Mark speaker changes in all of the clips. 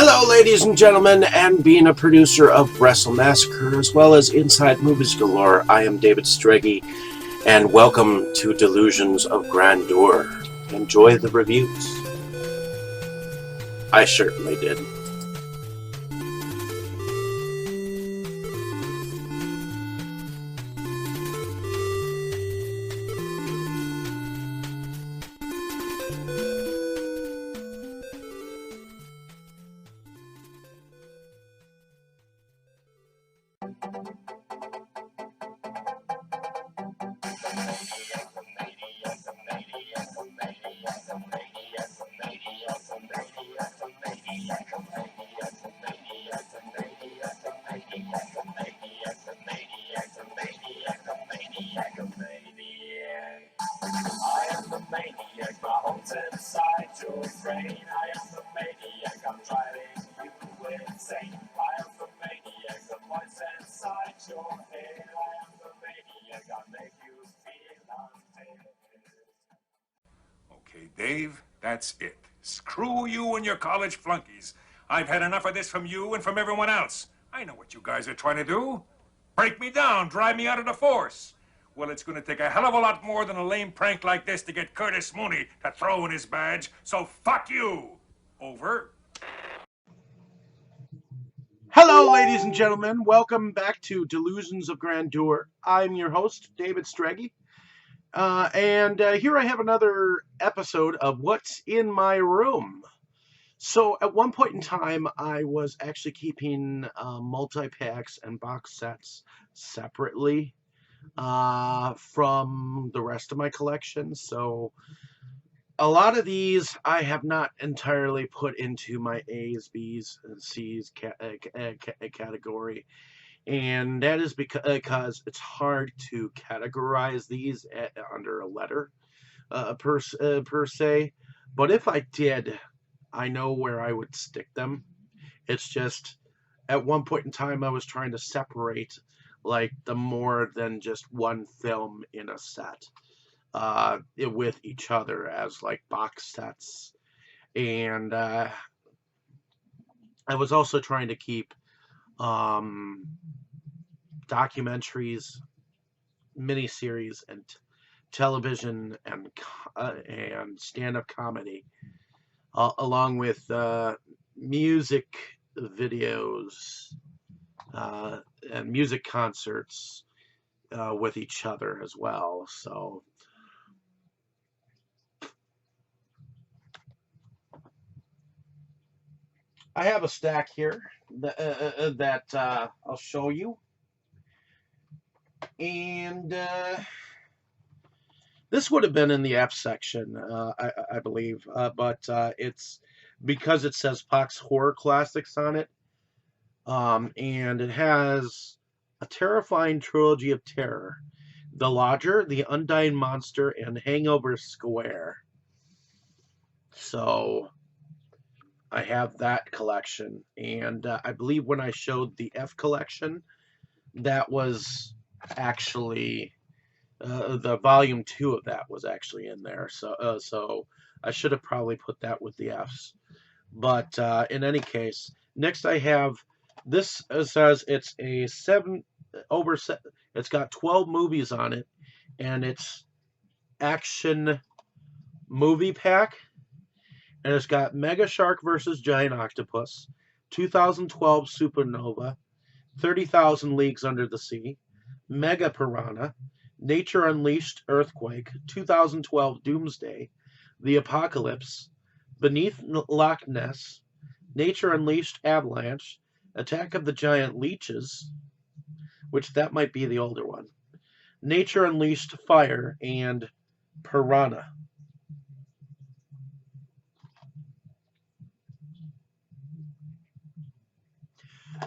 Speaker 1: Hello, ladies and gentlemen, and being a producer of Wrestle Massacre as well as Inside Movies Galore, I am David Strege, and welcome to Delusions of Grandeur. Enjoy the reviews. I certainly did.
Speaker 2: Okay, Dave, that's it. Screw you and your college flunkies. I've had enough of this from you and from everyone else. I know what you guys are trying to do. Break me down, drive me out of the force. Well, it's going to take a hell of a lot more than a lame prank like this to get Curtis Mooney to throw in his badge, so fuck you. Over.
Speaker 1: Hello, ladies and gentlemen. Welcome back to Delusions of Grandeur. I'm your host, David Strege. And here I have another episode of What's in My Room. So at one point in time, I was actually keeping multi-packs and box sets separately from the rest of my collection. So a lot of these I have not entirely put into my A's, B's, and C's category. And that is because it's hard to categorize these under a letter per se. But if I did, I know where I would stick them. It's just at one point in time I was trying to separate like the more than just one film in a set with each other as like box sets. And I was also trying to keep documentaries, miniseries, and television and stand-up comedy, along with music videos and music concerts with each other as well. So I have a stack here that I'll show you. And this would have been in the F section, I believe, but it's because it says Pox Horror Classics on it, and it has a terrifying trilogy of terror: The Lodger, The Undying Monster, and Hangover Square. So I have that collection, and I believe when I showed the F collection, that was actually the volume 2 of that was actually in there. So I should have probably put that with the Fs. But in any case, next I have this. Says it's a it's got 12 movies on it, and it's action movie pack. And it's got Mega Shark vs. Giant Octopus, 2012 Supernova, 30,000 Leagues Under the Sea, Mega Piranha, Nature Unleashed Earthquake, 2012 Doomsday, The Apocalypse, Beneath Loch Ness, Nature Unleashed Avalanche, Attack of the Giant Leeches, which that might be the older one, Nature Unleashed Fire, and Piranha.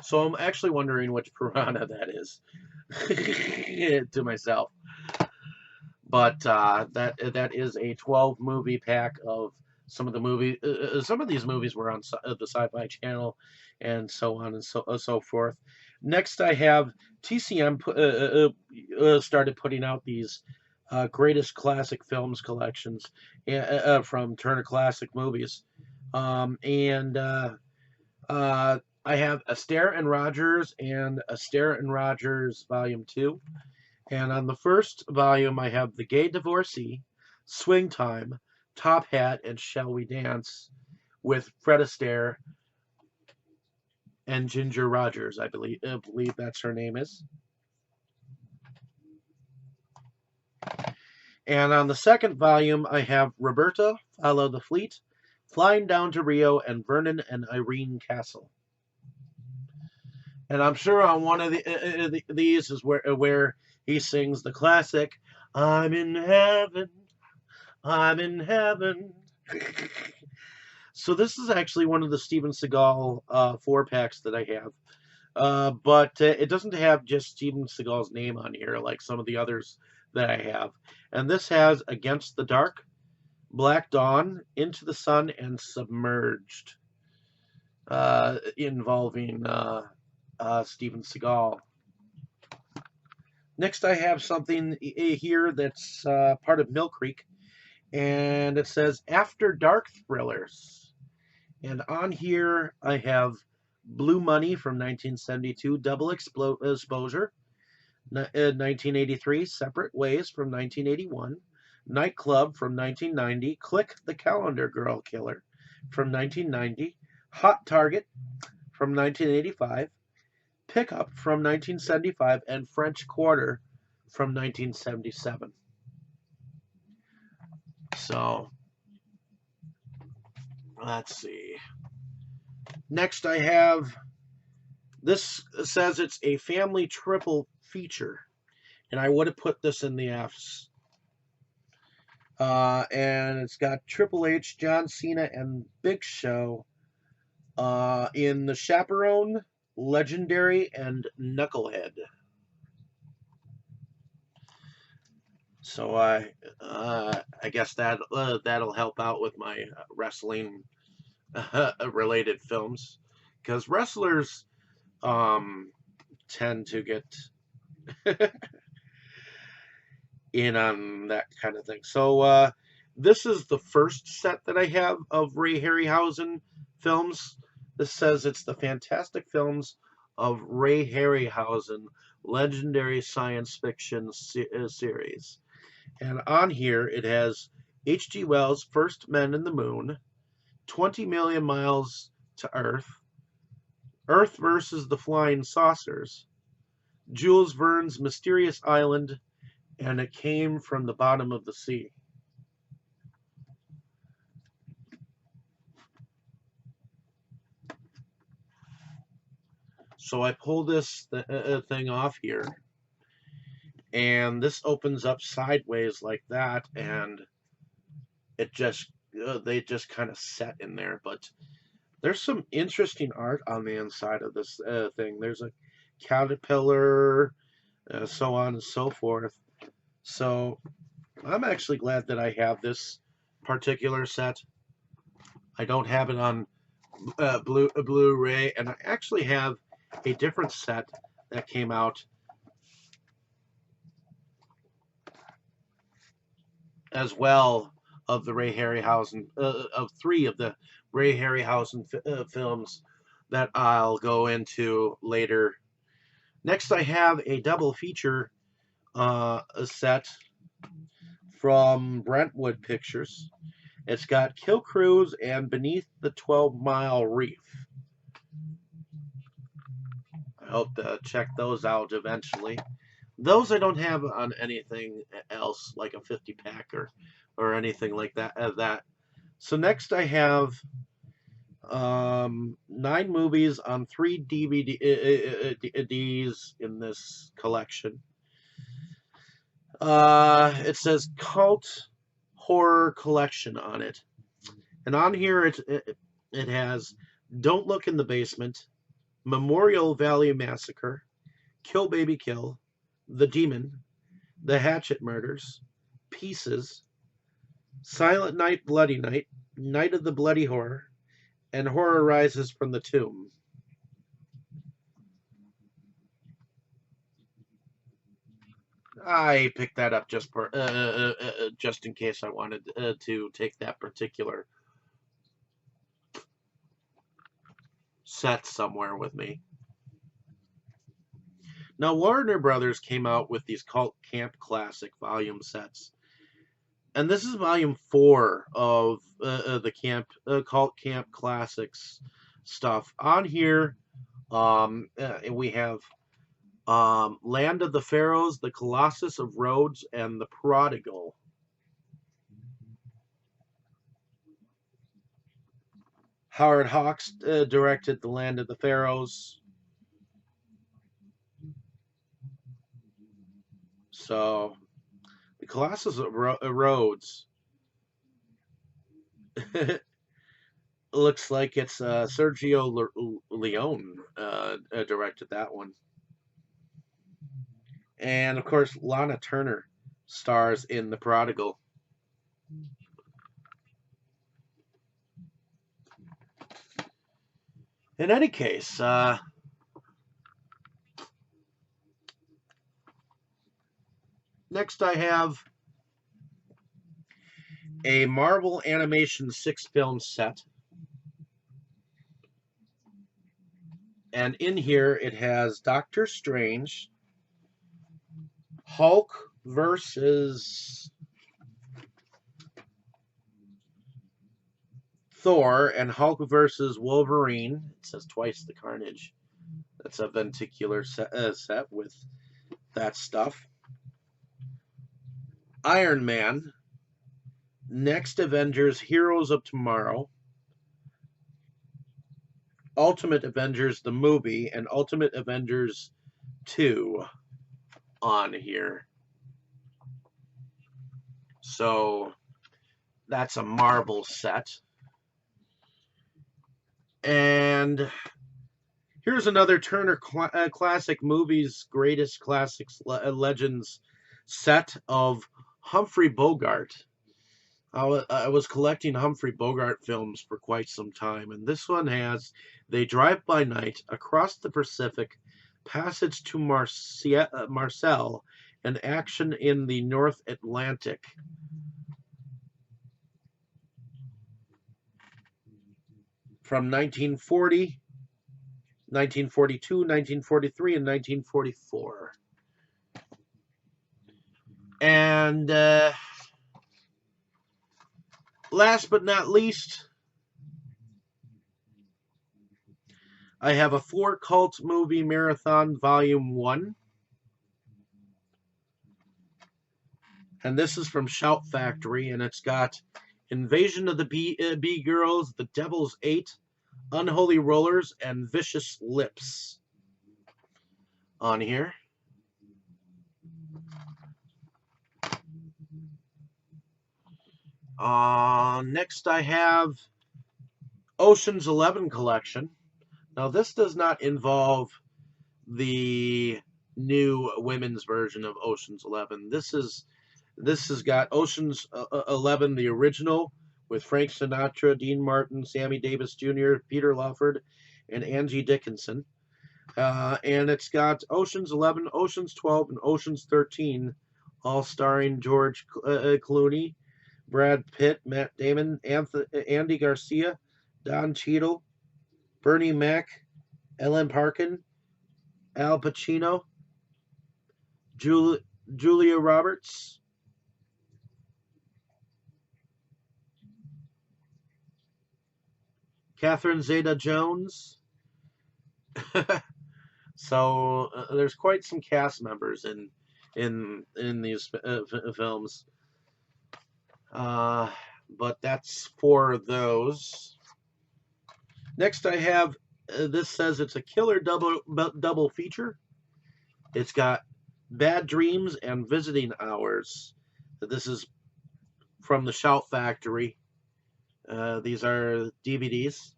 Speaker 1: So I'm actually wondering which Piranha that is to myself. But that is a 12 movie pack of some of the movies. Some of these movies were on the Sci-Fi Channel, and so on and so forth. Next, I have TCM started putting out these greatest classic films collections from Turner Classic Movies, and I have Astaire and Rogers and Astaire and Rogers Volume 2. And on the first volume, I have The Gay Divorcee, Swing Time, Top Hat, and Shall We Dance with Fred Astaire and Ginger Rogers, I believe that's her name is. And on the second volume, I have Roberta, Follow the Fleet, Flying Down to Rio, and Vernon and Irene Castle. And I'm sure on one of these is where he sings the classic, I'm in heaven, I'm in heaven. So this is actually one of the Steven Seagal 4-packs that I have. But it doesn't have just Steven Seagal's name on here like some of the others that I have. And this has Against the Dark, Black Dawn, Into the Sun, and Submerged, involving Steven Seagal. Next, I have something here that's part of Mill Creek, and it says After Dark Thrillers. And on here, I have Blue Money from 1972, Double Exposure, 1983, Separate Ways from 1981, Nightclub from 1990, Click the Calendar Girl Killer from 1990, Hot Target from 1985, Pickup from 1975, and French Quarter from 1977. So, let's see. Next I have, this says it's a family triple feature, and I would have put this in the Fs. And it's got Triple H, John Cena, and Big Show in The Chaperone, Legendary, and Knucklehead. So I guess that'll help out with my wrestling related films, because wrestlers tend to get in on that kind of thing. So this is the first set that I have of Ray Harryhausen films. This says it's the Fantastic Films of Ray Harryhausen Legendary Science Fiction series. And on here it has H.G. Wells' First Men in the Moon, 20 Million Miles to Earth, Earth versus the Flying Saucers, Jules Verne's Mysterious Island, and It Came from the Bottom of the Sea. So I pull this thing off here, and this opens up sideways like that, and it just they just kind of set in there. But there's some interesting art on the inside of this thing. There's a caterpillar, so on and so forth. So I'm actually glad that I have this particular set. I don't have it on Blu-ray, and I actually have a different set that came out as well of the Ray Harryhausen, of 3 of the Ray Harryhausen films that I'll go into later. Next, I have a double feature set from Brentwood Pictures. It's got Kill Cruise and Beneath the 12-Mile Reef. I hope to check those out eventually. Those I don't have on anything else, like a 50-pack or anything like that. So next I have 9 movies on 3 DVDs in this collection. It says Cult Horror Collection on it. And on here it has Don't Look in the Basement, Memorial Valley Massacre, Kill Baby Kill, The Demon, The Hatchet Murders, Pieces, Silent Night, Bloody Night, Night of the Bloody Horror, and Horror Rises from the Tomb. I picked that up just in case I wanted to take that particular sets somewhere with me. Now, Warner Brothers came out with these Cult Camp Classic volume sets. And this is volume 4 of the Cult Camp Classics stuff. On here, we have Land of the Pharaohs, The Colossus of Rhodes, and The Prodigal. Howard Hawks directed The Land of the Pharaohs. So, The Colossus of Rhodes looks like it's Sergio Leone directed that one. And, of course, Lana Turner stars in The Prodigal. In any case, next I have a Marvel Animation 6-film set. And in here it has Doctor Strange, Hulk versus Thor, and Hulk versus Wolverine. It says twice the carnage. That's a venticular set with that stuff. Iron Man, Next Avengers, Heroes of Tomorrow, Ultimate Avengers the movie, and Ultimate Avengers 2 on here. So that's a Marvel set. And here's another Turner Classic Movies Greatest Classics Legends set of Humphrey Bogart. I was collecting Humphrey Bogart films for quite some time, and this one has They Drive by Night, Across the Pacific, Passage to Marseille, and Action in the North Atlantic. From 1940, 1942, 1943, and 1944. And last but not least, I have a 4 Cult Movie Marathon Volume 1. And this is from Shout Factory, and it's got Invasion of the Bee Girls, The Devil's Eight, Unholy Rollers, and Vicious Lips on here. Next I have Ocean's 11 collection. Now this does not involve the new women's version of Ocean's 11. This has got Ocean's 11, the original, with Frank Sinatra, Dean Martin, Sammy Davis Jr., Peter Lawford, and Angie Dickinson. And it's got Ocean's 11, Ocean's 12, and Ocean's 13, all starring George Clooney, Brad Pitt, Matt Damon, Andy Garcia, Don Cheadle, Bernie Mac, Ellen Parkin, Al Pacino, Julia Roberts, Catherine Zeta-Jones. So there's quite some cast members in these films. But that's for those. Next I have, this says it's a killer double feature. It's got Bad Dreams and Visiting Hours. This is from the Shout Factory. These are DVDs.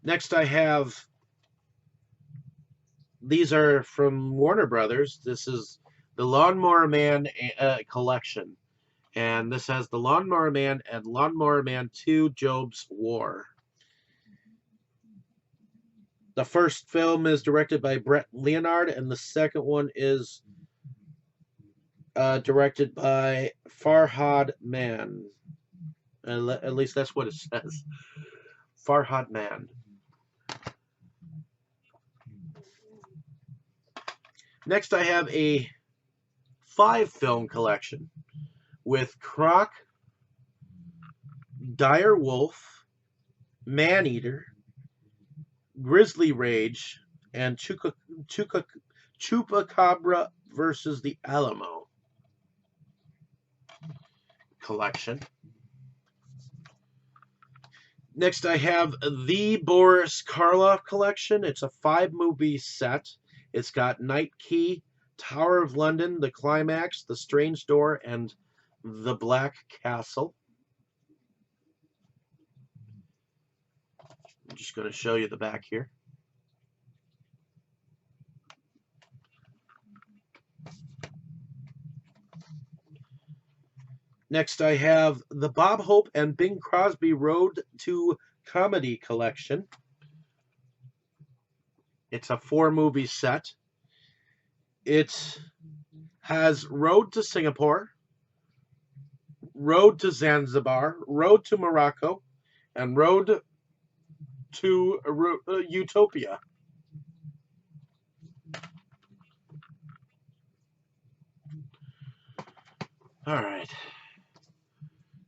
Speaker 1: Next I have, these are from Warner Brothers. This is the Lawnmower Man collection. And this has the Lawnmower Man and Lawnmower Man 2, Job's War. The first film is directed by Brett Leonard, and the second one is directed by Farhad Mann. At least that's what it says. Farhad Mann. Next, I have a 5-film collection with Croc, Dire Wolf, Maneater, Grizzly Rage, and Chupacabra versus the Alamo collection. Next, I have the Boris Karloff collection. It's a 5-movie set. It's got Night Key, Tower of London, The Climax, The Strange Door, and The Black Castle. I'm just going to show you the back here. Next, I have the Bob Hope and Bing Crosby Road to Comedy collection. It's a 4-movie set. It has Road to Singapore, Road to Zanzibar, Road to Morocco, and Road to Utopia. All right.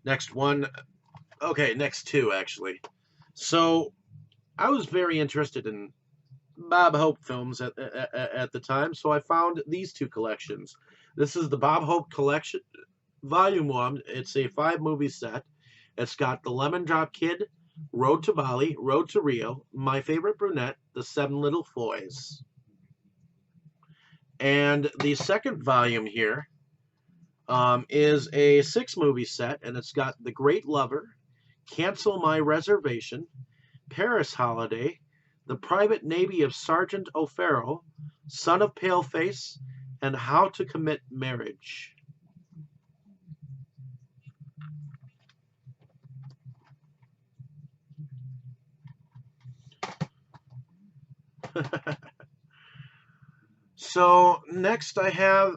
Speaker 1: Next one. Okay, next two, actually. So, I was very interested in Bob Hope films at the time, so I found these 2 collections. This is the Bob Hope collection, Volume 1. It's a 5-movie set. It's got The Lemon Drop Kid, Road to Bali, Road to Rio, My Favorite Brunette, The 7 Little Foys. And the second volume here is a 6-movie set, and it's got The Great Lover, Cancel My Reservation, Paris Holiday, The Private Navy of Sergeant O'Farrell, Son of Paleface, and How to Commit Marriage. So next I have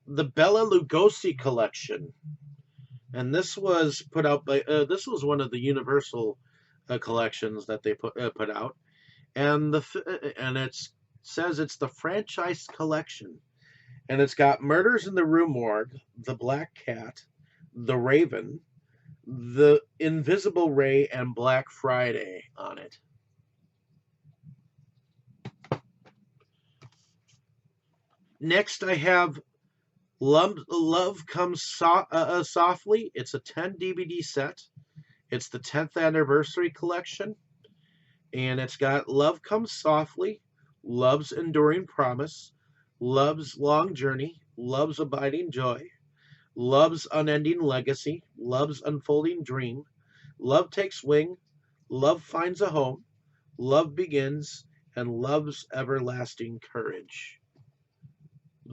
Speaker 1: the Bela Lugosi collection, and this was put out by this was one of the Universal collections that they put out, and it says it's the franchise collection, and it's got Murders in the Rue Morgue, The Black Cat, The Raven, The Invisible Ray, and Black Friday on it. Next, I have Love Comes Softly. It's a 10 DVD set. It's the 10th anniversary collection. And it's got Love Comes Softly, Love's Enduring Promise, Love's Long Journey, Love's Abiding Joy, Love's Unending Legacy, Love's Unfolding Dream, Love Takes Wing, Love Finds a Home, Love Begins, and Love's Everlasting Courage.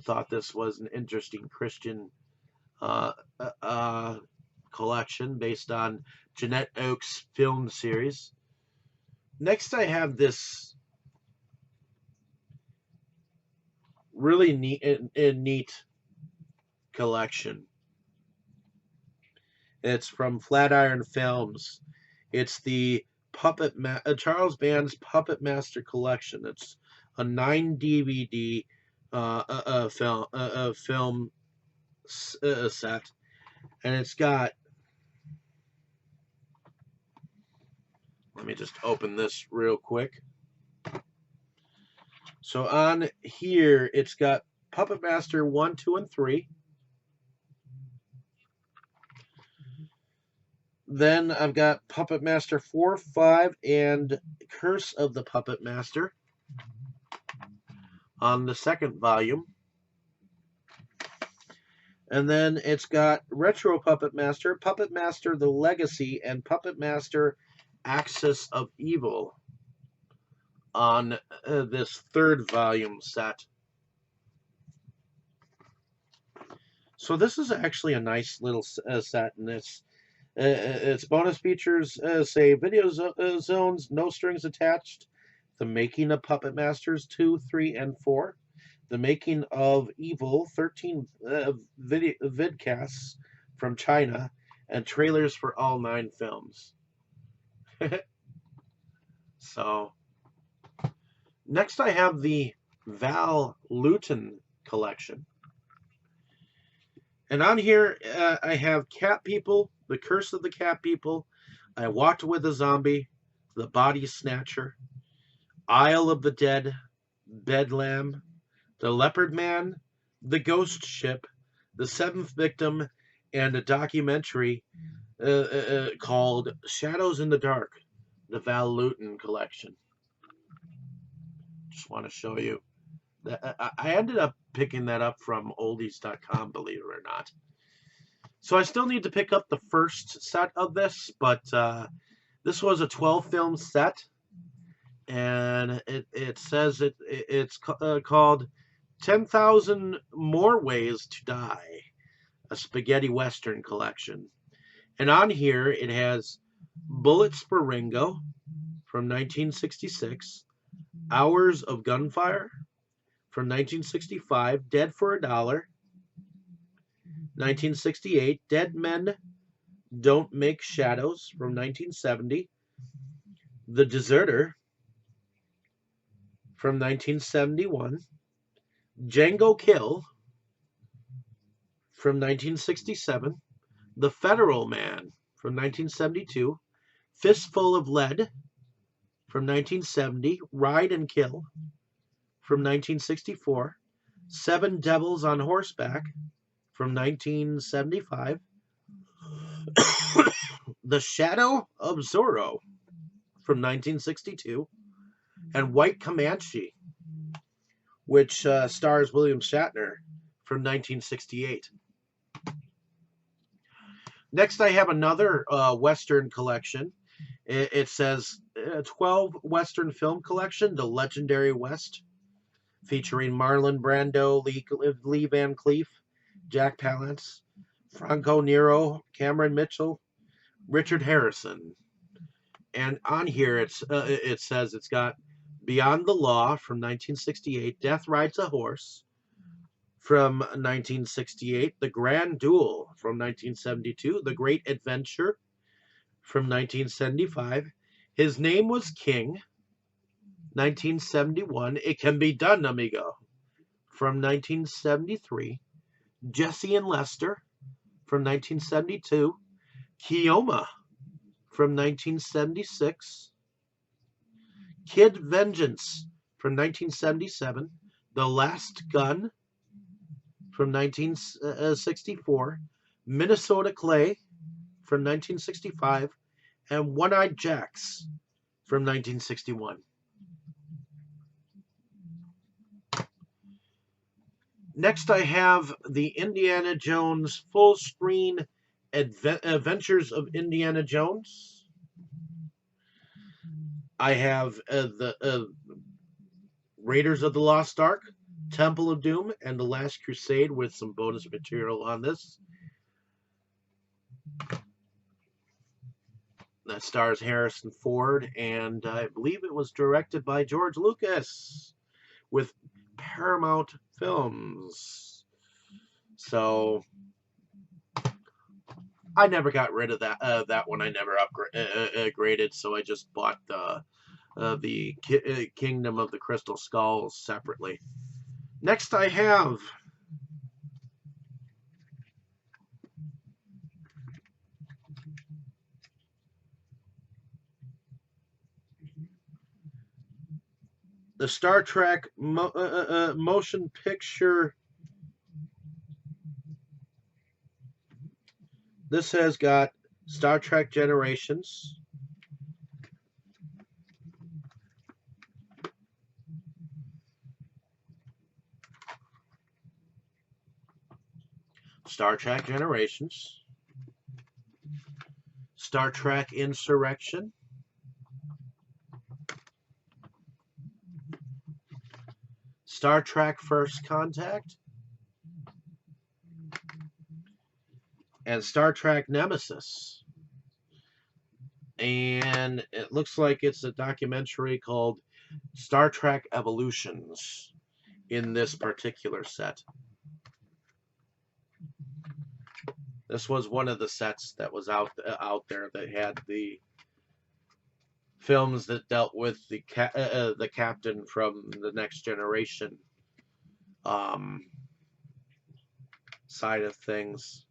Speaker 1: Thought this was an interesting Christian collection based on Jeanette Oakes' film series. Next, I have this really neat collection. It's from Flatiron Films. It's the Charles Band's Puppet Master collection. It's a 9 DVD film set, and it's got. Let me just open this real quick. So on here, it's got Puppet Master 1, 2, and 3. Then I've got Puppet Master 4, 5, and Curse of the Puppet Master on the second volume. And then it's got Retro Puppet Master, Puppet Master The Legacy, and Puppet Master Axis of Evil on this third volume set. So this is actually a nice little set, and its bonus features say video zones, no strings attached, the making of Puppet Masters 2, 3, and 4, The Making of Evil, 13 vidcasts from China, and trailers for all 9 films. So, next I have the Val Luton collection. And on here, I have Cat People, The Curse of the Cat People, I Walked with a Zombie, The Body Snatcher, Isle of the Dead, Bedlam, The Leopard Man, The Ghost Ship, The Seventh Victim, and a documentary called Shadows in the Dark, the Val Luton collection. Just want to show you. I ended up picking that up from oldies.com, believe it or not. So I still need to pick up the first set of this, but this was a 12-film set, and it says it's called 10,000 More Ways to Die, a spaghetti western collection. And on here it has Bullets for Ringo from 1966, Hours of Gunfire from 1965, Dead for a Dollar, 1968, Dead Men Don't Make Shadows from 1970, The Deserter from 1971, Django Kill from 1967, The Federal Man from 1972, Fistful of Lead from 1970, Ride and Kill from 1964, Seven Devils on Horseback from 1975, The Shadow of Zorro from 1962, and White Comanche, which stars William Shatner, from 1968. Next, I have another Western collection. It says 12 Western film collection, The Legendary West, featuring Marlon Brando, Lee Van Cleef, Jack Palance, Franco Nero, Cameron Mitchell, Richard Harrison. And on here it says it's got Beyond the Law from 1968, Death Rides a Horse from 1968, The Grand Duel from 1972, The Great Adventure from 1975, His Name Was King, 1971, It Can Be Done, Amigo, from 1973, Jesse and Lester from 1972, Keoma from 1976, Kid Vengeance from 1977, The Last Gun from 1964, Minnesota Clay from 1965, and One-Eyed Jacks from 1961. Next, I have the Indiana Jones full screen Adventures of Indiana Jones. I have the Raiders of the Lost Ark, Temple of Doom, and The Last Crusade with some bonus material on this. That stars Harrison Ford, and I believe it was directed by George Lucas with Paramount Films. So I never got rid of that one. I never upgraded, so I just bought the Kingdom of the Crystal Skulls separately. Next, I have the Star Trek motion picture. This has got Star Trek Generations, Star Trek Generations, Star Trek Insurrection, Star Trek First Contact, and Star Trek Nemesis. And it looks like it's a documentary called Star Trek Evolutions. in this particular set. This was one of the sets that was out there that had the films that dealt with the captain from the Next Generation side of things.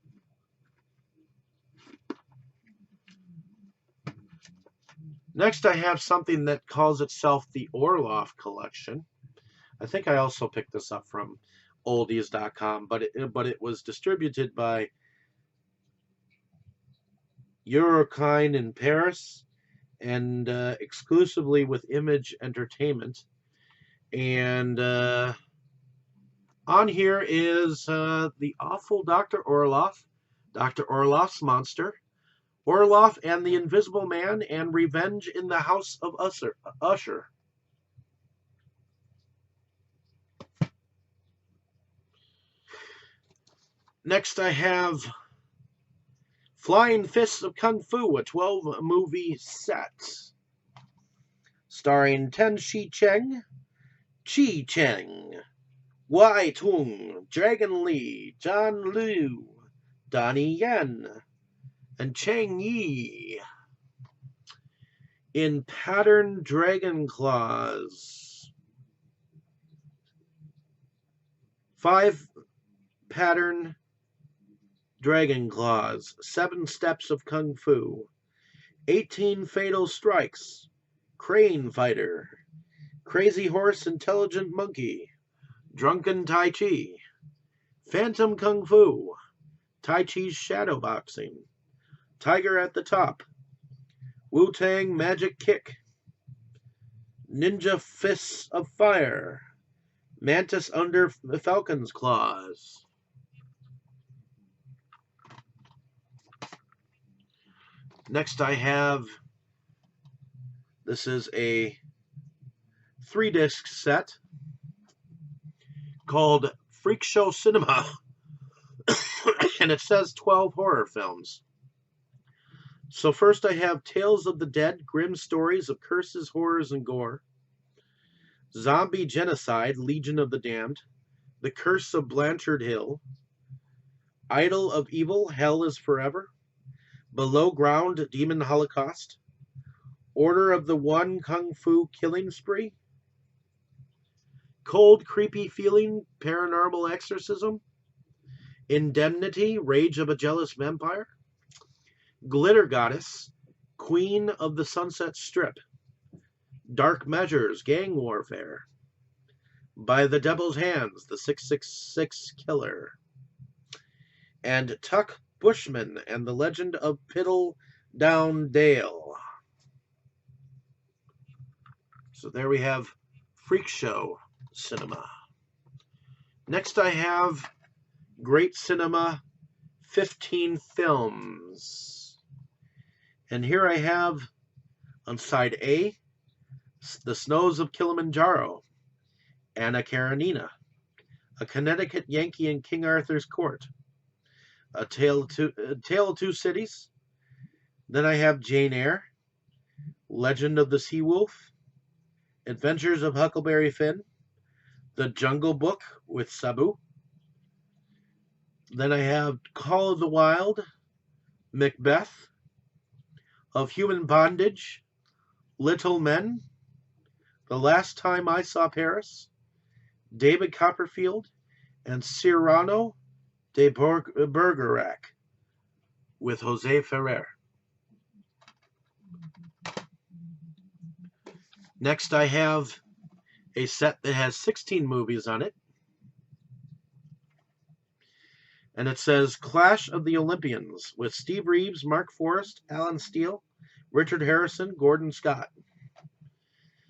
Speaker 1: Next, I have something that calls itself the Orloff Collection. I think I also picked this up from oldies.com, but it was distributed by Eurokine in Paris and exclusively with Image Entertainment. And on here is the awful Dr. Orloff, Dr. Orloff's Monster, Orloff and the Invisible Man, and Revenge in the House of Usher. Next I have Flying Fists of Kung Fu, a 12-movie set, starring Ten Shi Cheng, Chi Cheng, Wai Tung, Dragon Lee, John Liu, Donnie Yen, and Chang Yi in pattern dragon claws. 5 pattern dragon claws, 7 steps of kung fu, 18 fatal strikes, crane fighter, crazy horse intelligent monkey, drunken tai chi, phantom kung fu, tai chi's shadow boxing, tiger at the top, Wu-Tang magic kick, ninja fists of fire, mantis under falcon's claws. Next I have, this is a 3-disc set called Freak Show Cinema, and it says 12 horror films. So first I have Tales of the Dead, Grim Stories of Curses, Horrors, and Gore, Zombie Genocide, Legion of the Damned, The Curse of Blanchard Hill, Idol of Evil, Hell is Forever, Below Ground, Demon Holocaust, Order of the One, Kung Fu Killing Spree, Cold Creepy Feeling, Paranormal Exorcism, Indemnity, Rage of a Jealous Vampire, Glitter Goddess, Queen of the Sunset Strip, Dark Measures, Gang Warfare, By the Devil's Hands, The 666 Killer, and Tuck Bushman and the Legend of Piddle Down Dale. So there we have Freak Show Cinema. Next I have Great Cinema 15 Films. And here I have on side A, The Snows of Kilimanjaro, Anna Karenina, A Connecticut Yankee in King Arthur's Court, A Tale of Two Cities. Then I have Jane Eyre, Legend of the Sea Wolf, Adventures of Huckleberry Finn, The Jungle Book with Sabu. Then I have Call of the Wild, Macbeth, Of Human Bondage, Little Men, The Last Time I Saw Paris, David Copperfield, and Cyrano de Bergerac with Jose Ferrer. Next I have a set that has 16 movies on it. And it says Clash of the Olympians with Steve Reeves, Mark Forrest, Alan Steele, Richard Harrison, Gordon Scott.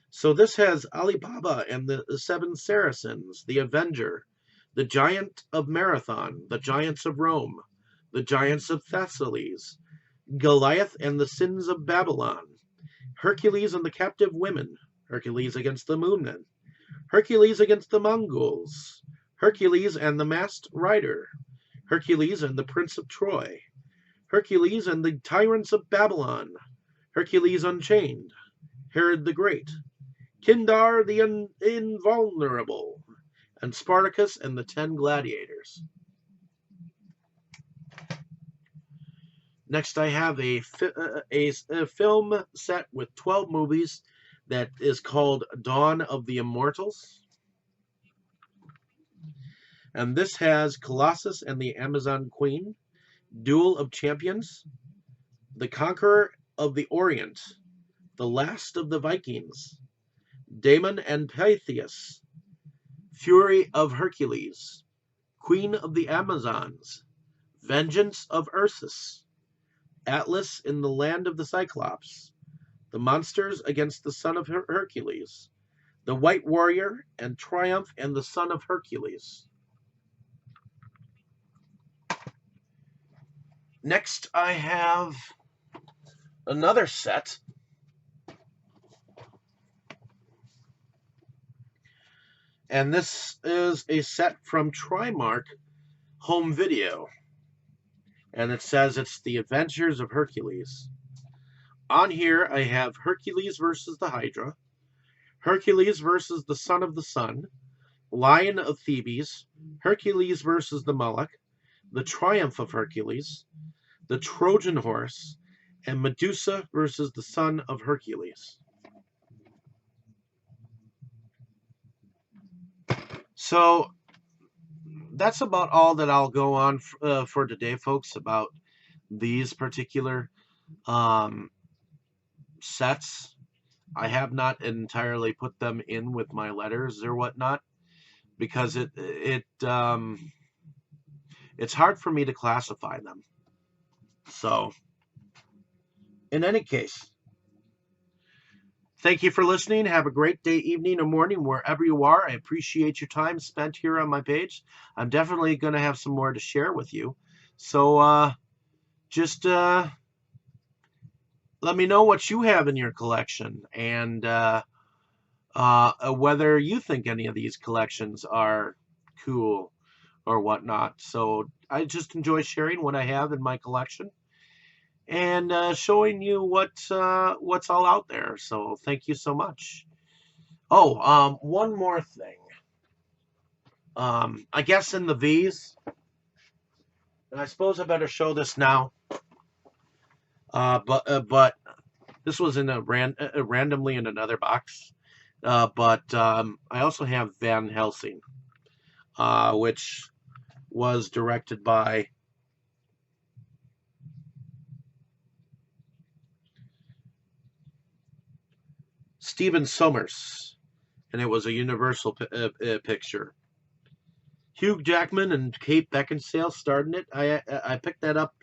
Speaker 1: So this has Ali Baba and the Seven Saracens, The Avenger, The Giant of Marathon, The Giants of Rome, The Giants of Thessaly, Goliath and the Sins of Babylon, Hercules and the Captive Women, Hercules against the Moonmen, Hercules against the Mongols, Hercules and the Masked Rider, Hercules and the Prince of Troy, Hercules and the Tyrants of Babylon, Hercules Unchained, Herod the Great, Kindar the Invulnerable, and Spartacus and the 10 Gladiators. Next, I have a film set with 12 movies that is called Dawn of the Immortals. And this has Colossus and the Amazon Queen, Duel of Champions, The Conqueror of the Orient, The Last of the Vikings, Damon and Pythias, Fury of Hercules, Queen of the Amazons, Vengeance of Ursus, Atlas in the Land of the Cyclops, The Monsters Against the Son of Hercules, The White Warrior, and Triumph and the Son of Hercules. Next, I have another set. And this is a set from Trimark Home Video. And it says it's The Adventures of Hercules. On here, I have Hercules versus the Hydra, Hercules versus the Son of the Sun, Lion of Thebes, Hercules versus the Moloch, The Triumph of Hercules, The Trojan Horse, and Medusa versus the Son of Hercules. So that's about all that I'll go on for today, folks, about these particular sets. I have not entirely put them in with my letters or whatnot because it's hard for me to classify them. So, in any case, thank you for listening. Have a great day, evening, or morning, wherever you are. I appreciate your time spent here on my page. I'm definitely going to have some more to share with you. So, just let me know what you have in your collection and whether you think any of these collections are cool or whatnot. So, I just enjoy sharing what I have in my collection and showing you what's all out there. So thank you so much. Oh, one more thing. I guess in the V's, and I suppose I better show this now. But this was in randomly in another box. But I also have Van Helsing, which was directed by Stephen Sommers, and it was a Universal picture. Hugh Jackman and Kate Beckinsale starred in it. I picked that up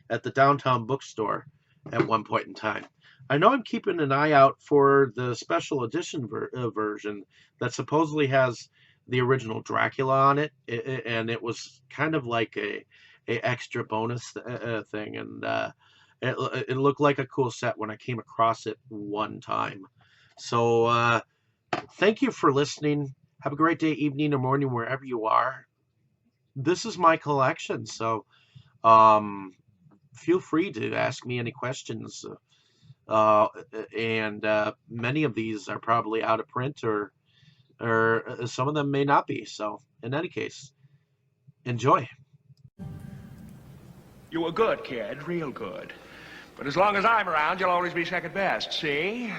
Speaker 1: at the downtown bookstore at one point in time. I know I'm keeping an eye out for the special edition version that supposedly has the original Dracula on it, and it was kind of like a extra bonus thing, and it looked like a cool set when I came across it one time. So thank you for listening. Have a great day, evening, or morning, wherever you are. This is my collection, so feel free to ask me any questions. And many of these are probably out of print, or some of them may not be. So in any case, enjoy.
Speaker 3: You were good, kid, real good. But as long as I'm around, you'll always be second best, see?